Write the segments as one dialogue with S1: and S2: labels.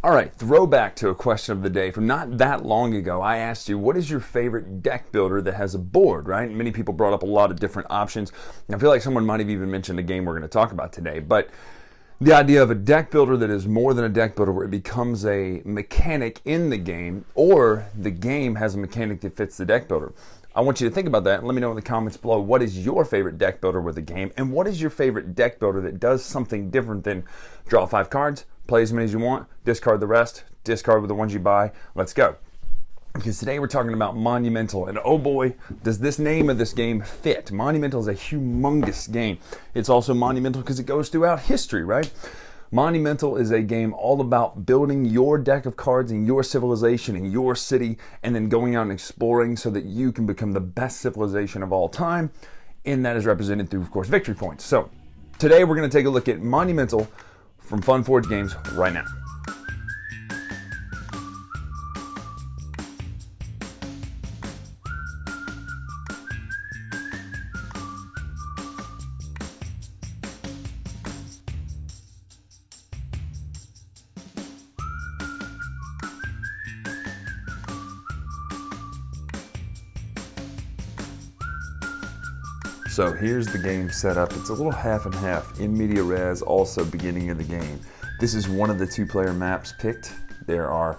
S1: All right, throwback to a question of the day from not that long ago. I asked you, what is your favorite deck builder that has a board, right? Many people brought up a lot of different options. I feel like someone might have even mentioned a game we're going to talk about today. But the idea of a deck builder that is more than a deck builder, where it becomes a mechanic in the game, or the game has a mechanic that fits the deck builder. I want you to think about that and let me know in the comments below, what is your favorite deck builder with a game, and what is your favorite deck builder that does something different than draw 5 cards, play as many as you want, discard the rest, discard with the ones you buy. Let's go. Because today we're talking about Monumental, and oh boy, does this name of this game fit. Monumental is a humongous game. It's also monumental because it goes throughout history, right? Monumental is a game all about building your deck of cards in your civilization, in your city, and then going out and exploring so that you can become the best civilization of all time. And that is represented through, of course, victory points. So today we're going to take a look at Monumental from FunForge Games right now. So here's the game set up. It's a little half and half, in media res, also beginning of the game. This is one of the 2-player maps picked. There are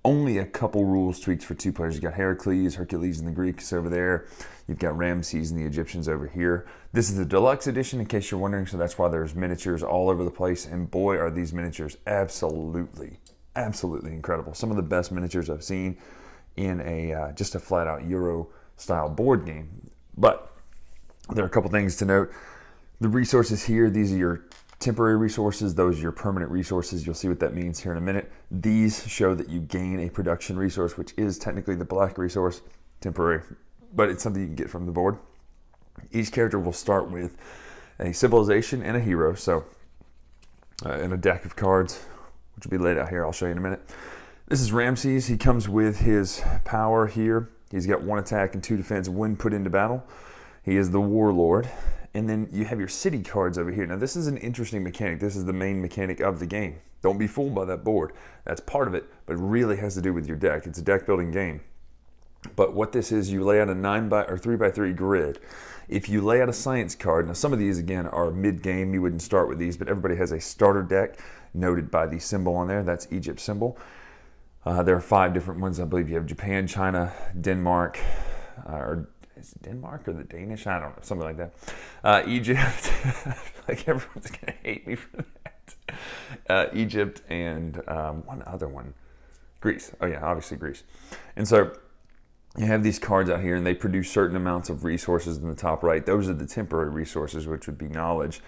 S1: only a couple rules tweaks for 2 players. You've got Heracles, Hercules, and the Greeks over there. You've got Ramses and the Egyptians over here. This is the deluxe edition, in case you're wondering, so that's why there's miniatures all over the place. And boy, are these miniatures absolutely incredible. Some of the best miniatures I've seen in a just a flat-out Euro-style board game. But there are a couple things to note. The resources here, these are your temporary resources. Those are your permanent resources. You'll see what that means here in a minute. These show that you gain a production resource, which is technically the black resource, temporary, but it's something you can get from the board. Each character will start with a civilization and a hero, so and a deck of cards, which will be laid out here. I'll show you in a minute. This is Ramses. He comes with his power here. He's got 1 attack and 2 defense when put into battle. He is the warlord. And then you have your city cards over here. Now this is an interesting mechanic. This is the main mechanic of the game. Don't be fooled by that board. That's part of it, but it really has to do with your deck. It's a deck building game. But what this is, you lay out a 3x3 grid. If you lay out a science card, now some of these again are mid-game, you wouldn't start with these, but everybody has a starter deck noted by the symbol on there. That's Egypt's symbol. There are 5 different ones. I believe you have Japan, China, Denmark, or is it Denmark or the Danish? I don't know, something like that. Egypt, like everyone's gonna hate me for that. Egypt and one other one, Greece. Oh yeah, obviously Greece. And so you have these cards out here, and they produce certain amounts of resources in the top right. Those are the temporary resources, which would be knowledge,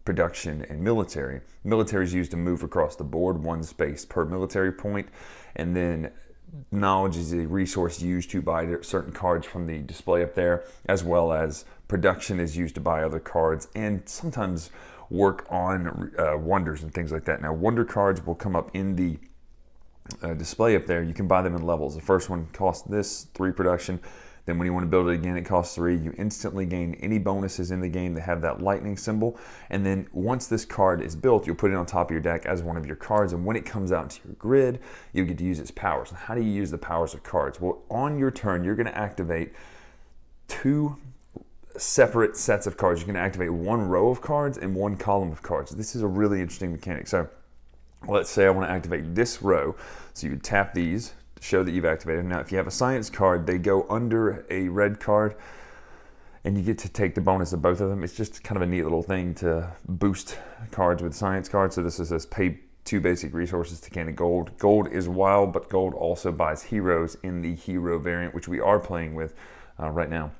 S1: production, and military. Military is used to move across the board, 1 space per military point, and then knowledge is a resource used to buy certain cards from the display up there, as well as production is used to buy other cards and sometimes work on wonders and things like that. Now, wonder cards will come up in the display up there. You can buy them in levels. The first one costs this 3 production. Then when you want to build it again, it costs 3. You instantly gain any bonuses in the game that have that lightning symbol. And then once this card is built, you'll put it on top of your deck as one of your cards. And when it comes out into your grid, you get to use its powers. And how do you use the powers of cards? Well, on your turn, you're going to activate 2 separate sets of cards. You can activate 1 row of cards and 1 column of cards. This is a really interesting mechanic. So let's say I want to activate this row. So you would tap these, show that you've activated. Now, if you have a science card, they go under a red card, and you get to take the bonus of both of them. It's just kind of a neat little thing to boost cards with science cards. So this says pay 2 basic resources to gain a gold. Gold is wild, but gold also buys heroes in the hero variant, which we are playing with right now.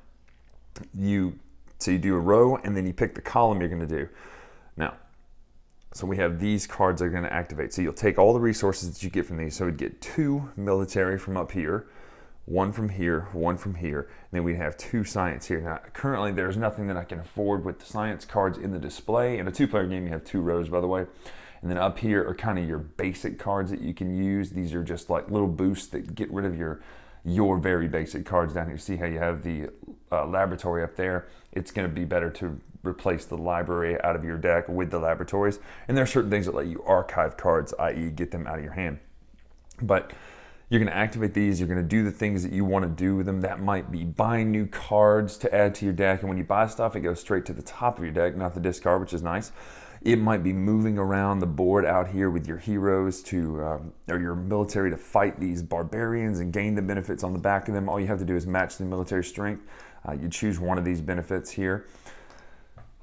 S1: So you do a row, and then you pick the column you're going to do. Now, so we have these cards that are going to activate. So you'll take all the resources that you get from these. So we'd get 2 military from up here, 1 from here, 1 from here, and then we'd have 2 science here. Now, currently there's nothing that I can afford with the science cards in the display. In a 2-player game, you have 2 rows, by the way. And then up here are kind of your basic cards that you can use. These are just like little boosts that get rid of your very basic cards down here. See how you have the laboratory up there? It's going to be better to replace the library out of your deck with the laboratories. And there are certain things that let you archive cards, i.e. get them out of your hand. But you're going to activate these. You're going to do the things that you want to do with them. That might be buying new cards to add to your deck. And when you buy stuff, it goes straight to the top of your deck, not the discard, which is nice. It might be moving around the board out here with your heroes or your military to fight these barbarians and gain the benefits on the back of them. All you have to do is match the military strength. You choose one of these benefits here.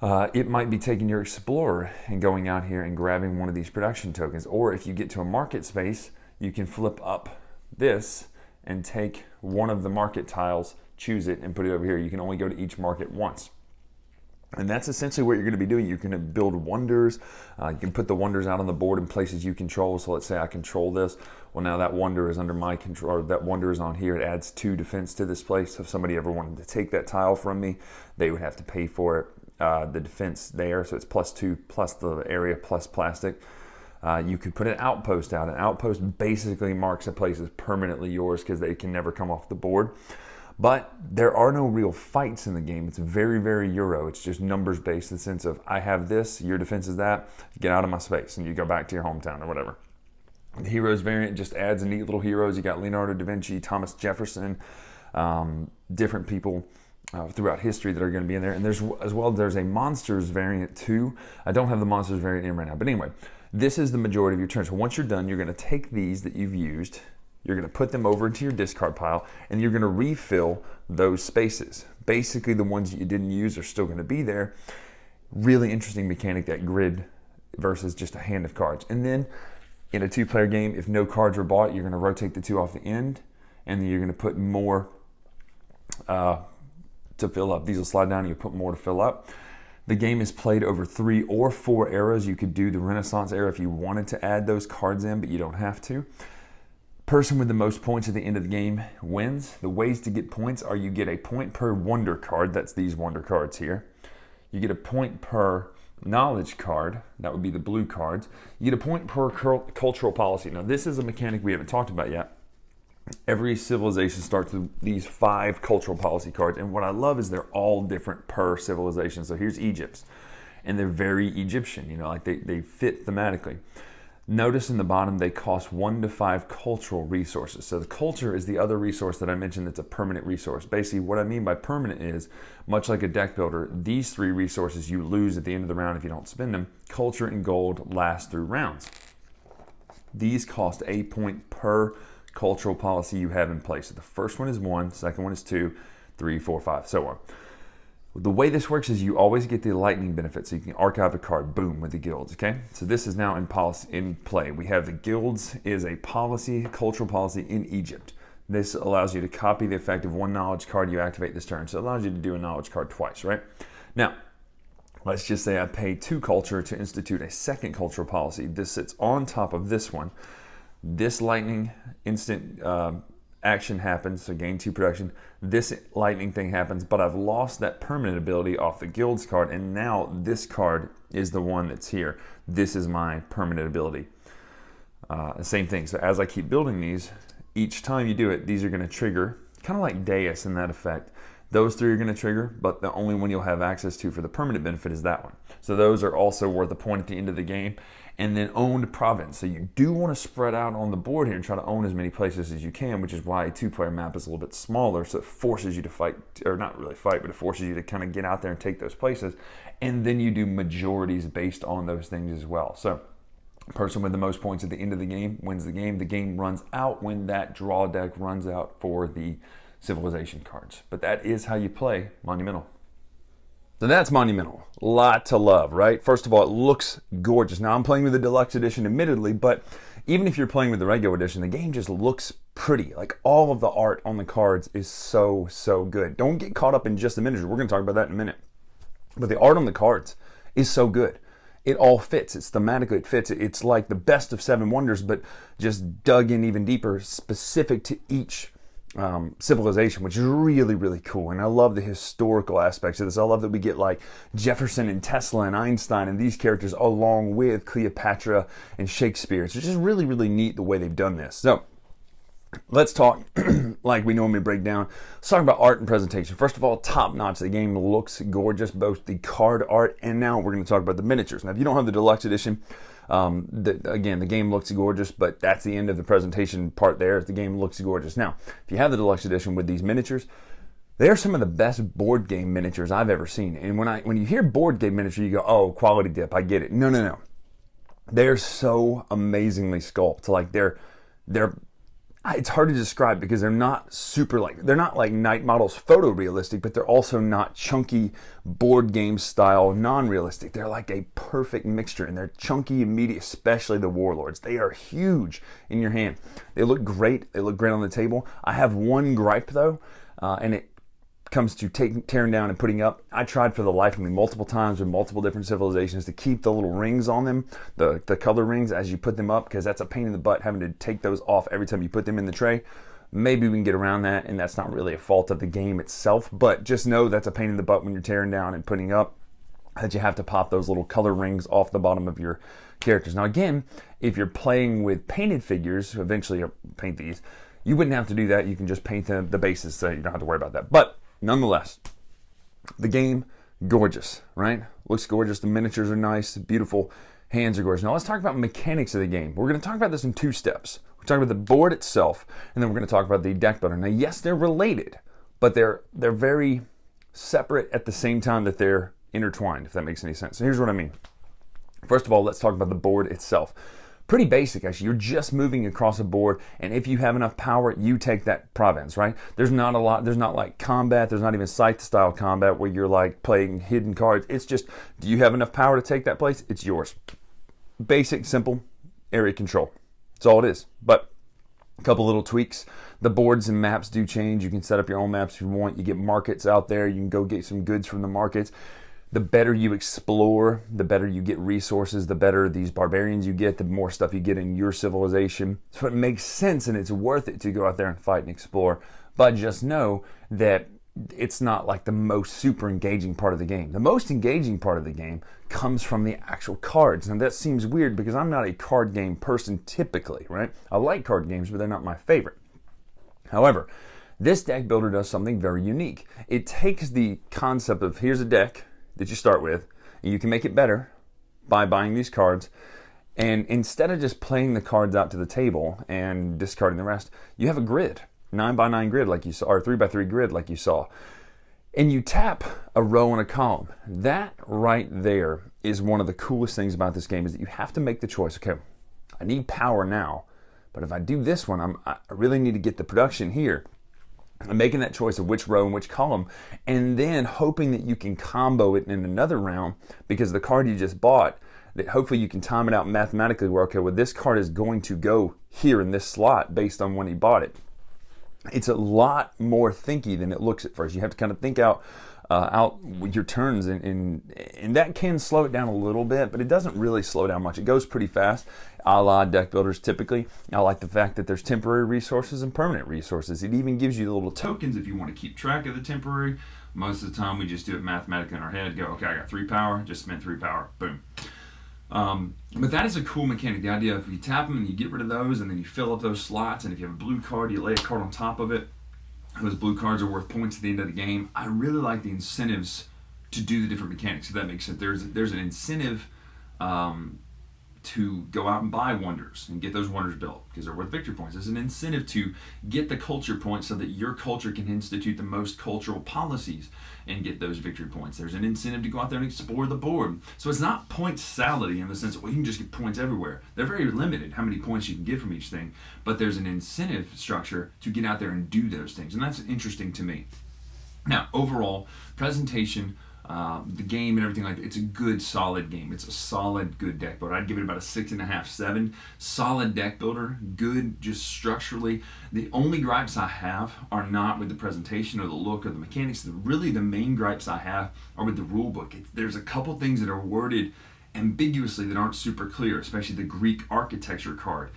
S1: It might be taking your explorer and going out here and grabbing one of these production tokens. Or if you get to a market space, you can flip up this and take one of the market tiles, choose it, and put it over here. You can only go to each market once. And that's essentially what you're going to be doing. You're going to build wonders. You can put the wonders out on the board in places you control. So let's say I control this. Well, now that wonder is under my control, or that wonder is on here. It adds 2 defense to this place. So if somebody ever wanted to take that tile from me, they would have to pay for it. The defense there, so it's +2 plus the area plus plastic. You could put an outpost out. An outpost basically marks a place as permanently yours because they can never come off the board. But there are no real fights in the game. It's very, very Euro. It's just numbers based in the sense of I have this, your defense is that, get out of my space, and you go back to your hometown or whatever. The Heroes variant just adds neat little heroes. You got Leonardo da Vinci, Thomas Jefferson, different people throughout history that are going to be in there. And there's a Monsters variant too. I don't have the Monsters variant in right now. But anyway, this is the majority of your turn. So once you're done, you're going to take these that you've used, you're going to put them over into your discard pile, and you're going to refill those spaces. Basically, the ones that you didn't use are still going to be there. Really interesting mechanic, that grid versus just a hand of cards. And then in a 2-player game, if no cards were bought, you're going to rotate the 2 off the end, and then you're going to put more to fill up. These will slide down, and you put more to fill up. The game is played over 3 or 4 eras. You could do the Renaissance era if you wanted to add those cards in, but you don't have to. Person with the most points at the end of the game wins. The ways to get points are you get a point per wonder card. That's these wonder cards here. You get a point per knowledge card. That would be the blue cards. You get a point per cultural policy. Now, this is a mechanic we haven't talked about yet. Every civilization starts with these 5 cultural policy cards. And what I love is they're all different per civilization. So here's Egypt's. And they're very Egyptian, like they fit thematically. Notice in the bottom, they cost 1 to 5 cultural resources. So the culture is the other resource that I mentioned that's a permanent resource. Basically, what I mean by permanent is, much like a deck builder, these 3 resources you lose at the end of the round if you don't spend them. Culture and gold last through rounds. These cost a point per cultural policy you have in place. So the first one is 1, second one is 2, 3, 4, 5, so on. The way this works is you always get the lightning benefit, so you can archive a card, boom, with the guilds, okay? So this is now in play. We have the guilds is a policy, cultural policy in Egypt. This allows you to copy the effect of 1 knowledge card you activate this turn. So it allows you to do a knowledge card twice, right? Now, let's just say I pay 2 culture to institute a second cultural policy. This sits on top of this one. This lightning instant action happens, so gain 2 production. This lightning thing happens, but I've lost that permanent ability off the guilds card, and now this card is the one that's here. This is my permanent ability. Same thing, so as I keep building these, each time you do it, these are going to trigger, kind of like Deus in that effect. Those 3 are going to trigger, but the only one you'll have access to for the permanent benefit is that one. So those are also worth a point at the end of the game. And then owned province. So you do want to spread out on the board here and try to own as many places as you can, which is why a 2-player map is a little bit smaller. So it forces you to fight, or not really fight, but it forces you to kind of get out there and take those places. And then you do majorities based on those things as well. So person with the most points at the end of the game wins the game. The game runs out when that draw deck runs out for the civilization cards. But that is how you play Monumental. So that's Monumental. Lot to love, right? First of all, it looks gorgeous. Now, I'm playing with the deluxe edition, admittedly, but even if you're playing with the regular edition, the game just looks pretty. Like, all of the art on the cards is so, so good. Don't get caught up in just the miniatures. We're going to talk about that in a minute. But the art on the cards is so good. It all fits. It's thematically, it fits. It's like the best of 7 Wonders, but just dug in even deeper, specific to each civilization, which is really, really cool. And I love the historical aspects of this. I love that we get like Jefferson and Tesla and Einstein and these characters along with Cleopatra and Shakespeare. It's just really, really neat the way they've done this. So Let's talk like we normally break down. Let's talk about art and presentation. First of all, top notch. The game looks gorgeous, both the card art and now we're going to talk about the miniatures. Now, if you don't have the deluxe edition, again, the game looks gorgeous, but that's the end of the presentation part there. The game looks gorgeous. Now, if you have the deluxe edition with these miniatures, they're some of the best board game miniatures I've ever seen. And when you hear board game miniature, you go, oh, quality dip, I get it. No. They're so amazingly sculpted. Like they're it's hard to describe because they're not they're not like Night Models photorealistic, but they're also not chunky board game style non-realistic. They're like a perfect mixture, and they're chunky and meaty, especially the Warlords. They are huge in your hand. They look great. They look great on the table. I have one gripe though, and it comes to tearing down and putting up. I tried for the life of me multiple times with multiple different civilizations to keep the little rings on them, the color rings as you put them up, because that's a pain in the butt having to take those off every time you put them in the tray. Maybe we can get around that, and that's not really a fault of the game itself, but just know that's a pain in the butt when you're tearing down and putting up, that you have to pop those little color rings off the bottom of your characters. Now again, if you're playing with painted figures, eventually you'll paint these, you wouldn't have to do that. You can just paint the bases, so you don't have to worry about that. But nonetheless, the game, gorgeous, right? Looks gorgeous. The miniatures are nice, beautiful. Hands are gorgeous. Now let's talk about mechanics of the game. We're going to talk about this in two steps. We're talking about the board itself, and then we're going to talk about the deck builder. Now, yes, they're related, but they're very separate at the same time that they're intertwined, if that makes any sense. So here's what I mean. First of all, let's talk about the board itself. Pretty basic, actually. You're just moving across a board, and if you have enough power, you take that province, right? There's not like combat, there's not even Scythe-style combat where you're like playing hidden cards. It's just, do you have enough power to take that place? It's yours. Basic, simple area control. That's all it is. But a couple little tweaks. The boards and maps do change. You can set up your own maps if you want. You get markets out there. You can go get some goods from the markets. The better you explore, the better you get resources, the better these barbarians you get, the more stuff you get in your civilization. So it makes sense and it's worth it to go out there and fight and explore. But just know that it's not like the most super engaging part of the game. The most engaging part of the game comes from the actual cards. Now that seems weird because I'm not a card game person typically, right? I like card games, but they're not my favorite. However, this deck builder does something very unique. It takes the concept of here's a deck that you start with, and you can make it better by buying these cards, and instead of just playing the cards out to the table and discarding the rest, you have a grid, 9x9 grid like you saw, or 3x3 grid like you saw, and you tap a row and a column. That right there is one of the coolest things about this game, is that you have to make the choice. Okay, I need power now, but if I do this one, I really need to get the production here. I'm making that choice of which row and which column, and then hoping that you can combo it in another round, because the card you just bought, that hopefully you can time it out mathematically where, okay, well, this card is going to go here in this slot based on when he bought it. It's a lot more thinky than it looks at first. You have to kind of think out your turns, and that can slow it down a little bit, but it doesn't really slow down much. It goes pretty fast, a la deck builders typically. I like the fact that there's temporary resources and permanent resources. It even gives you the little tokens if you want to keep track of the temporary. Most of the time we just do it mathematically in our head, go, okay, I got 3 power, just spent 3 power, boom. But that is a cool mechanic, the idea of you tap them and you get rid of those, and then you fill up those slots, and if you have a blue card, you lay a card on top of it. Those blue cards are worth points at the end of the game. I really like the incentives to do the different mechanics, if that makes sense. There's an incentive to go out and buy wonders and get those wonders built because they're worth victory points. There's an incentive to get the culture points so that your culture can institute the most cultural policies and get those victory points. There's an incentive to go out there and explore the board. So it's not points-sality in the sense that, well, you can just get points everywhere. They're very limited how many points you can get from each thing, but there's an incentive structure to get out there and do those things, and that's interesting to me. Now, overall, presentation, the game and everything like that, it's a good, solid game. It's a solid, good deck builder. I'd give it about a 6.5, 7. Solid deck builder, good just structurally. The only gripes I have are not with the presentation or the look or the mechanics. Really, the main gripes I have are with the rule book. There's a couple things that are worded ambiguously that aren't super clear, especially the Greek architecture card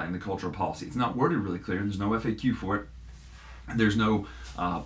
S1: in the cultural policy. It's not worded really clear. There's no FAQ for it.
S2: There's no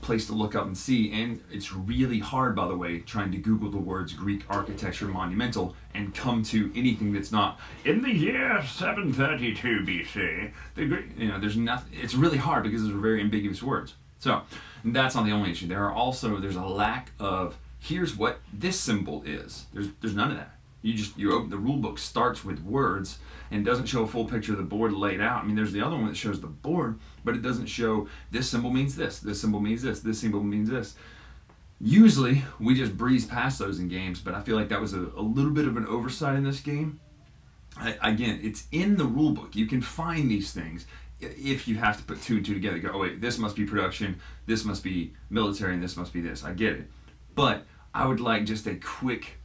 S2: place to look up and see, and it's really hard, by the way, trying to Google the words Greek architecture monumental and come to anything that's not in the year 732 BC. There's nothing. It's really hard because those are very ambiguous words. So that's not the only issue. There's a lack of here's what this symbol is. There's none of that. You open the rule book starts with words and doesn't show a full picture of the board laid out. I mean, there's the other one that shows the board, but it doesn't show this symbol means this symbol means this symbol means this. Usually we just breeze past those in games, but I feel like that was a little bit of an oversight in this game. Again, it's in the rule book. You can find these things if you have to put 2 and 2 together. Go, oh wait, this must be production, this must be military, and this must be this. I get it. But I would like just a quick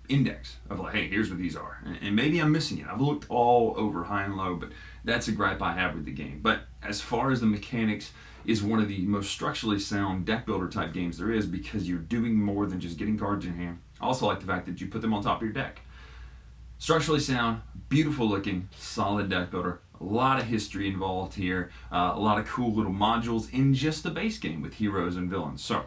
S2: index of like, hey, here's what these are. And maybe I'm missing it. I've looked all over high and low, but that's a gripe I have with the game. But as far as the mechanics, is one of the most structurally sound deck builder type games there is because you're doing more than just getting cards in hand. I also like the fact that you put them on top of your deck. Structurally sound, beautiful looking, solid deck builder. A lot of history involved here. A lot of cool little modules in just the base game with heroes and villains. So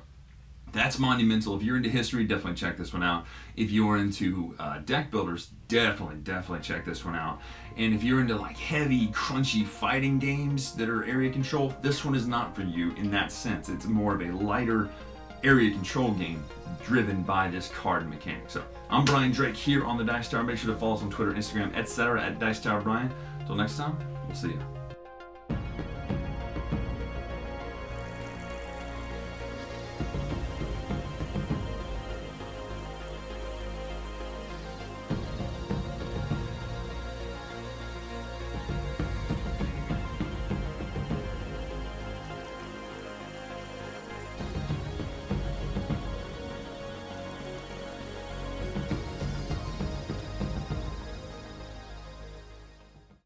S2: that's Monumental. If you're into history, definitely check this one out. If you're into deck builders, definitely check this one out. And if you're into like heavy, crunchy fighting games that are area control, this one is not for you in that sense. It's more of a lighter area control game driven by this card mechanic. So I'm Brian Drake here on the Dice Tower. Make sure to follow us on Twitter, Instagram, etc. at Dice Tower Brian. Until next time, we'll see you.